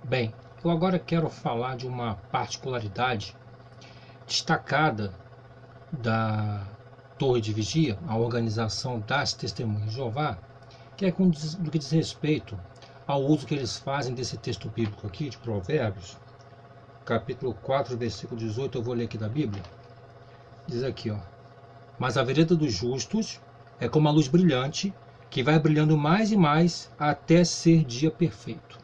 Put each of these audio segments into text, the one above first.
Bem, eu agora quero falar de uma particularidade destacada da Torre de Vigia, a organização das Testemunhas de Jeová, que é no que diz respeito ao uso que eles fazem desse texto bíblico aqui, de Provérbios, capítulo 4, versículo 18, eu vou ler aqui da Bíblia. Diz aqui, mas a vereda dos justos é como a luz brilhante, que vai brilhando mais e mais até ser dia perfeito.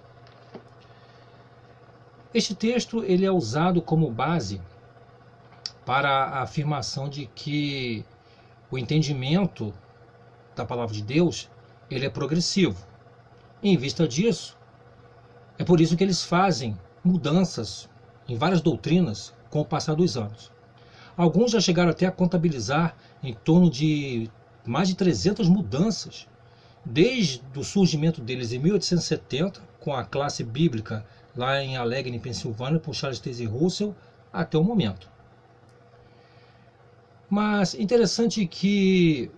Este texto ele é usado como base para a afirmação de que o entendimento da palavra de Deus ele é progressivo. E em vista disso, é por isso que eles fazem mudanças em várias doutrinas com o passar dos anos. Alguns já chegaram até a contabilizar em torno de mais de 300 mudanças, desde o surgimento deles em 1870, com a classe bíblica lá em Allegheny, Pensilvânia, por Charles Taze Russell, até o momento. Mas interessante que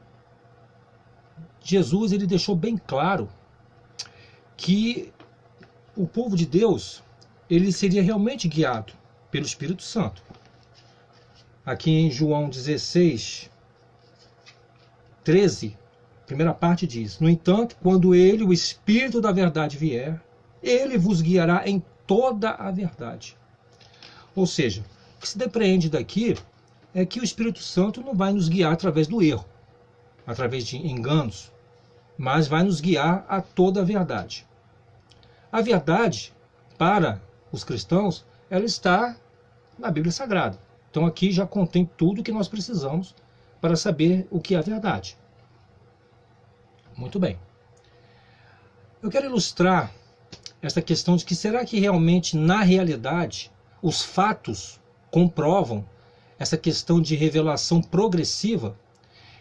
Jesus ele deixou bem claro que o povo de Deus ele seria realmente guiado pelo Espírito Santo. Aqui em João 16, 13, primeira parte diz: no entanto, quando ele, o Espírito da verdade, vier, ele vos guiará em toda a verdade. Ou seja, o que se depreende daqui é que o Espírito Santo não vai nos guiar através do erro, através de enganos, mas vai nos guiar a toda a verdade. A verdade, para os cristãos, ela está na Bíblia Sagrada. Então aqui já contém tudo o que nós precisamos para saber o que é a verdade. Muito bem. Eu quero ilustrar esta questão de que será que realmente, na realidade, os fatos comprovam essa questão de revelação progressiva?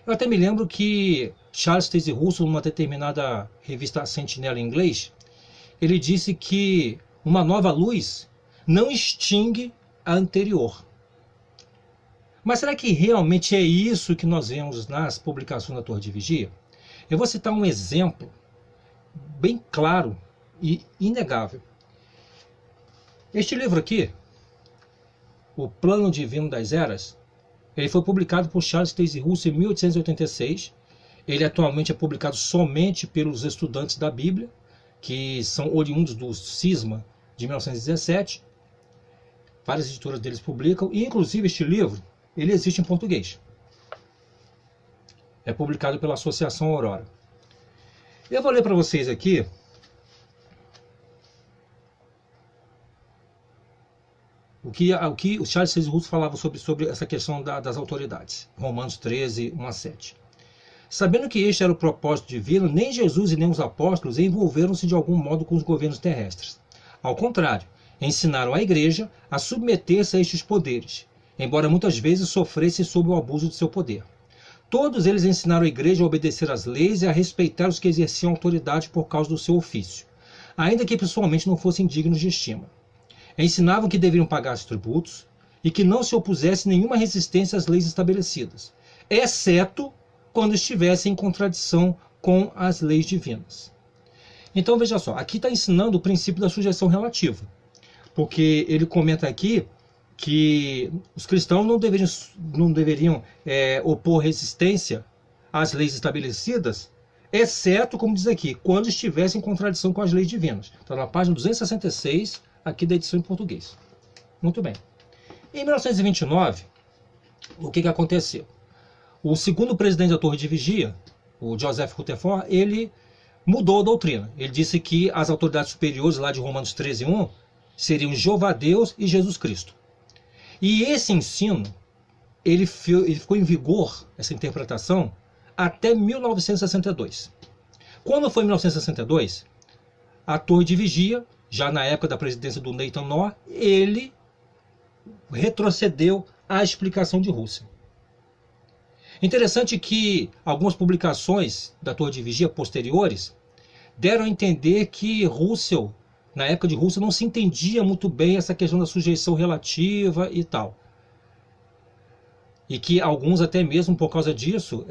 Eu até me lembro que Charles Taze Russell, numa determinada revista Sentinela em inglês, ele disse que uma nova luz não extingue a anterior. Mas será que realmente é isso que nós vemos nas publicações da Torre de Vigia? Eu vou citar um exemplo bem claro e inegável. Este livro aqui, O Plano Divino das Eras, ele foi publicado por Charles Taze Russell em 1886. Ele atualmente é publicado somente pelos estudantes da Bíblia, que são oriundos do Cisma de 1917. Várias editoras deles publicam, e inclusive este livro, ele existe em português. É publicado pela Associação Aurora. Eu vou ler para vocês aqui o que o Charles Taze Russell falava sobre essa questão das autoridades. Romanos 13, 1 a 7. Sabendo que este era o propósito divino, nem Jesus e nem os apóstolos envolveram-se de algum modo com os governos terrestres. Ao contrário, ensinaram a igreja a submeter-se a estes poderes, embora muitas vezes sofresse sob o abuso de seu poder. Todos eles ensinaram a igreja a obedecer às leis e a respeitar os que exerciam autoridade por causa do seu ofício, ainda que pessoalmente não fossem dignos de estima. Ensinavam que deveriam pagar os tributos e que não se opusesse nenhuma resistência às leis estabelecidas, exceto quando estivessem em contradição com as leis divinas. Então veja só, aqui está ensinando o princípio da sujeição relativa, porque ele comenta aqui que os cristãos não deveriam opor resistência às leis estabelecidas, exceto, como diz aqui, quando estivessem em contradição com as leis divinas. Está na página 266, aqui da edição em português. Muito bem. Em 1929, o que aconteceu? O segundo presidente da Torre de Vigia, o Joseph Rutherford, ele mudou a doutrina. Ele disse que as autoridades superiores lá de Romanos 13, 1 seriam Jeová Deus e Jesus Cristo. E esse ensino, ele ficou em vigor, essa interpretação, até 1962. Quando foi em 1962, a Torre de Vigia, já na época da presidência do Nathan Noah, ele retrocedeu à explicação de Russell. Interessante que algumas publicações da Torre de Vigia posteriores deram a entender que Russell, na época de Russell, não se entendia muito bem essa questão da sujeição relativa e tal. E que alguns até mesmo por causa disso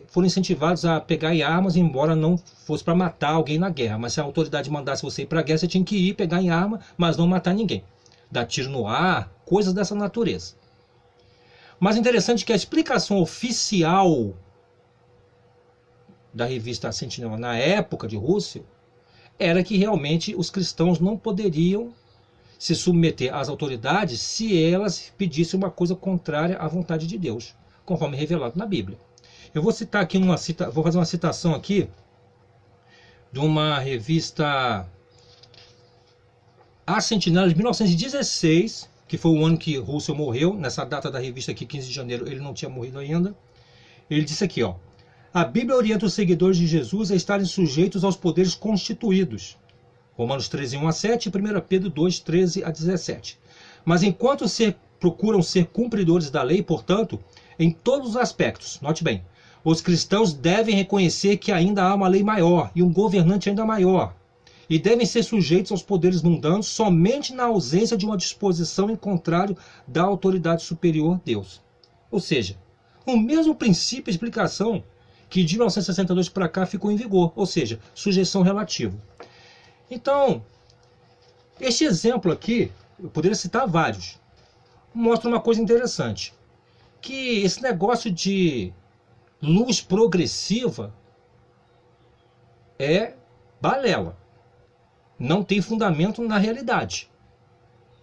foram incentivados a pegar em armas, embora não fosse para matar alguém na guerra. Mas se a autoridade mandasse você ir para a guerra, você tinha que ir pegar em arma, mas não matar ninguém. Dar tiro no ar, coisas dessa natureza. Mas interessante que a explicação oficial da revista Sentinel na época de Russell era que realmente os cristãos não poderiam se submeter às autoridades se elas pedissem uma coisa contrária à vontade de Deus, conforme revelado na Bíblia. Eu vou citar aqui vou fazer uma citação aqui de uma revista, A Sentinela, de 1916, que foi o ano que Russell morreu. Nessa data da revista aqui, 15 de janeiro, ele não tinha morrido ainda. Ele disse aqui, ó: a Bíblia orienta os seguidores de Jesus a estarem sujeitos aos poderes constituídos. Romanos 13, 1 a 7 e 1 Pedro 2, 13 a 17. Mas enquanto procuram ser cumpridores da lei, portanto, em todos os aspectos, note bem, os cristãos devem reconhecer que ainda há uma lei maior e um governante ainda maior, e devem ser sujeitos aos poderes mundanos somente na ausência de uma disposição em contrário da autoridade superior, Deus. Ou seja, o mesmo princípio e explicação que de 1962 para cá ficou em vigor, ou seja, sujeição relativa. Então, este exemplo aqui, eu poderia citar vários, mostra uma coisa interessante, que esse negócio de luz progressiva é balela. Não tem fundamento na realidade.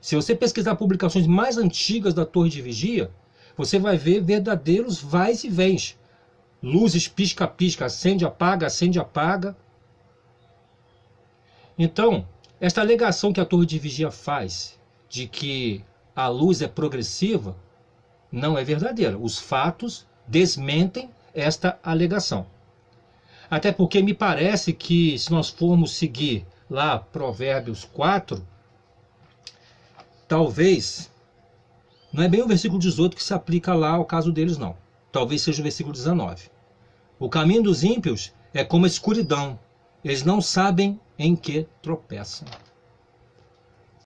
Se você pesquisar publicações mais antigas da Torre de Vigia, você vai ver verdadeiros vais e vens. Luzes pisca-pisca, acende, apaga, acende, apaga. Então, esta alegação que a Torre de Vigia faz, de que a luz é progressiva, não é verdadeira. Os fatos desmentem esta alegação. Até porque me parece que, se nós formos seguir lá Provérbios 4, talvez, não é bem o versículo 18 que se aplica lá ao caso deles, não. Talvez seja o versículo 19. O caminho dos ímpios é como a escuridão. Eles não sabem em que tropeçam.